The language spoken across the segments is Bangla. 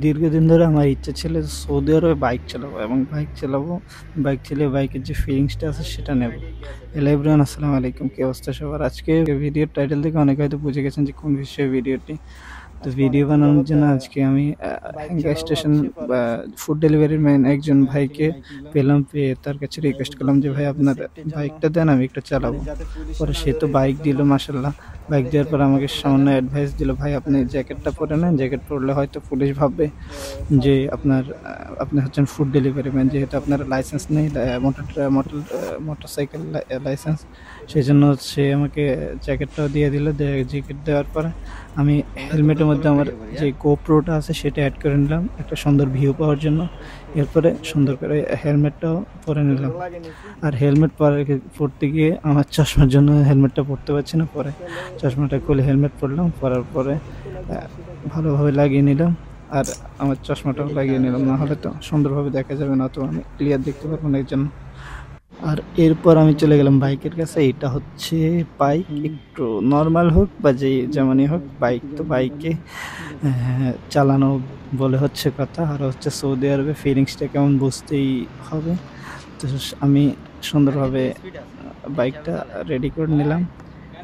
দীর্ঘদিন ধরে আমার ইচ্ছা ছিল সৌদি আরবে বাইক চালাবো এবং বাইক চালাবো, বাইক চালিয়ে বাইকের যে ফিলিংসটা আছে সেটা নেব। হ্যালো এভরিওয়ান, আসসালামু আলাইকুম। কি অবস্থা সবার? আজকে ভিডিওর টাইটেল থেকে অনেকে হয়তো বুঝে গেছেন যে কোন বিষয়ে ভিডিওটি। তো ভিডিও বানানোর জন্য আজকে আমি গ্যাস স্টেশন বা ফুড ডেলিভারির ম্যান একজন ভাইকে পেলাম, পেয়ে তার কাছে রিকোয়েস্ট করলাম যে ভাই আপনার বাইকটা দেন, আমি একটু চালাবো। পরে সে তো বাইক দিল, মাসাল্লাহ। বাইক দেওয়ার পর আমাকে সামান্য অ্যাডভাইস দিল, ভাই আপনি জ্যাকেটটা পরে নেন, জ্যাকেট পরলে হয়তো পুলিশ ভাববে যে আপনি হচ্ছেন ফুড ডেলিভারি ম্যান, যেহেতু আপনার লাইসেন্স নেই, মোটরসাইকেল লাইসেন্স। সেই জন্য সে আমাকে জ্যাকেটটাও দিয়ে দিল। জ্যাকেট দেওয়ার পরে আমি হেলমেটের মধ্যে আমার যে গোপ্রোটা আছে সেটা অ্যাড করে নিলাম একটা সুন্দর ভিউ পাওয়ার জন্য। এরপরে সুন্দর করে হেলমেটটাও পরে নিলাম। আর হেলমেট পরতে গিয়ে আমার চশমার জন্য হেলমেটটা পরতে পারছি না, পরে চশমাটা খুলে হেলমেট পরলাম, পরার পরে ভালোভাবে লাগিয়ে নিলাম। আর আমার চশমাটাও লাগিয়ে নিলাম, না হলে তো সুন্দরভাবে দেখা যাবে না, তো আমি ক্লিয়ার দেখতে পারবো না এর জন্য। আর এরপর আমি চলে গেলাম বাইকের কাছে। এটা হচ্ছে বাইক, একটু নর্মাল হোক বা যেমনই হোক, বাইক তো বাইকে চালানো বলে হচ্ছে কথা, আর হচ্ছে সৌদি আরবে ফিলিংসটা কেমন বুঝতেই হবে। তো আমি সুন্দরভাবে বাইকটা রেডি করে নিলাম।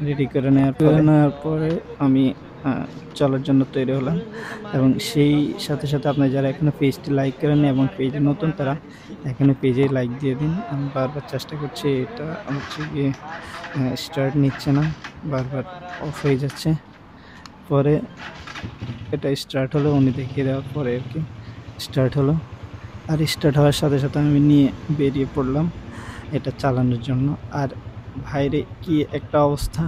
রেডি করে নেওয়ার পরে আমি চলার জন্য তৈরি হলাম। এবং সেই সাথে সাথে আপনার যারা এখনও পেজটি লাইক করেননি এবং পেজে নতুন, তারা এখনও পেজে লাইক দিয়ে দিন। আমি বারবার চেষ্টা করছি, এটা হচ্ছে গিয়ে স্টার্ট নিচ্ছে না, বারবার অফ হয়ে যাচ্ছে। পরে এটা স্টার্ট হলো, উনি দেখিয়ে দেওয়ার পরে আর কি স্টার্ট হলো। আর স্টার্ট হওয়ার সাথে সাথে আমি নিয়ে বেরিয়ে পড়লাম এটা চালানোর জন্য। আর ভাইরে কি একটা অবস্থা!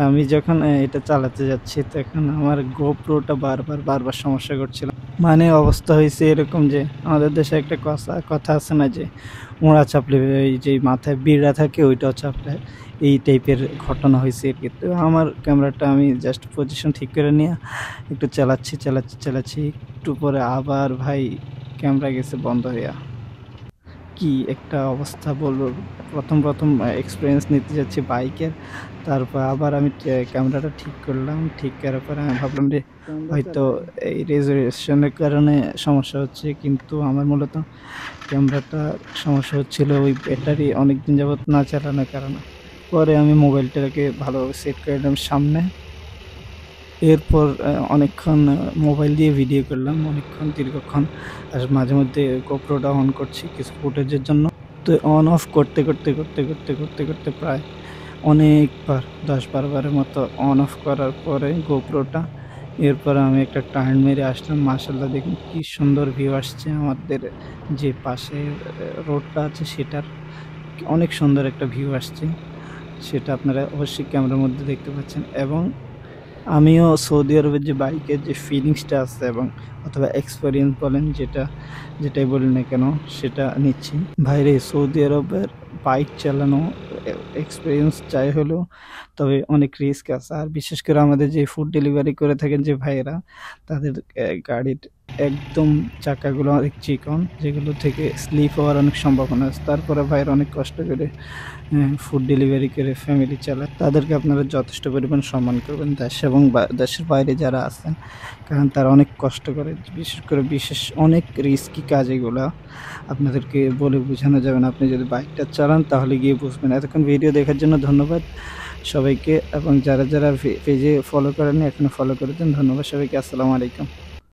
আমি যখন এটা চালাতে যাচ্ছি তখন আমার গোপ্রোটা বারবার সমস্যা করছিল। মানে অবস্থা হয়েছে এরকম যে আমাদের দেশে একটা কথা আছে না, যে মোড়া চাপলে এই যে মাথায় বিড়া থাকে ওইটাও চাপলে, এই টাইপের ঘটনা হয়েছে আর কি। তো আমার ক্যামেরাটা আমি জাস্ট পজিশন ঠিক করে নিয়ে একটু চালাচ্ছি, একটু পরে আবার ভাই ক্যামেরা গেছে বন্ধ হইয়া। কি একটা অবস্থা বলবো! প্রথম এক্সপিরিয়েন্স নিতে যাচ্ছি বাইকের, তারপর আবার আমি ক্যামেরাটা ঠিক করলাম। ঠিক করার পরে আমি ভাবলাম যে হয়তো এই রেজুলেশনের কারণে সমস্যা হচ্ছে, কিন্তু আমার মূলত ক্যামেরাটা সমস্যা হচ্ছিল ওই ব্যাটারি অনেকদিন যাবৎ না চালানোর কারণে। পরে আমি মোবাইলটাকে ভালোভাবে সেট করে নিলাম সামনে। এরপর অনেকক্ষণ মোবাইল দিয়ে ভিডিও করলাম, অনেকক্ষণ দীর্ঘক্ষণ। আর মাঝে মধ্যে গোপ্রোটা অন করছি কিছু ফুটেজের জন্য। তো অন অফ করতে প্রায় অনেকবার ১০-১২ বারের মতো অন অফ করার পরে গোপ্রোটা, এরপরে আমি একটা টার্ন মেরে আসলাম। মাশাআল্লাহ, দেখুন কি সুন্দর ভিউ আসছে। আমাদের যে পাশের রোডটা আছে সেটার অনেক সুন্দর একটা ভিউ আসছে, সেটা আপনারা অবশ্যই ক্যামেরার মধ্যে দেখতে পাচ্ছেন। এবং আমিও সৌদি আরবের যে বাইকের যে ফিলিংসটা আছে, এবং অথবা এক্সপেরিয়েন্স বলেন, যেটাই বলি না কেন, সেটা নিচ্ছি। ভাইরে, সৌদি আরবের বাইক চালানো এক্সপেরিয়েন্স চাই হলেও, তবে অনেক রিস্ক আছে। আর বিশেষ করে আমাদের যে ফুড ডেলিভারি করে থাকেন যে ভাইয়েরা, তাদের গাড়ির একদম চাকাগুলো অনেক চিকন, যেগুলো থেকে স্লিপ হওয়ার অনেক সম্ভাবনা আছে। তারপরে ভাইয়েরা অনেক কষ্ট করে ফুড ডেলিভারি করে ফ্যামিলি চালায়। তাদেরকে আপনারা যথেষ্ট পরিমাণ সম্মান করবেন, দেশ এবং দেশের বাইরে যারা আছেন, কারণ তারা অনেক কষ্ট করে। বিশেষ অনেক রিস্কি কাজ এগুলা, আপনাদেরকে বলে বোঝানো যাবে না। আপনি যদি বাইকটা চালান তাহলে গিয়ে বুঝবেন। এতক্ষণ ভিডিও দেখার জন্য ধন্যবাদ সবাইকে, এবং যারা পেজে ফলো করেননি এখনও ফলো করে দেন। ধন্যবাদ সবাইকে। আসসালামু আলাইকুম।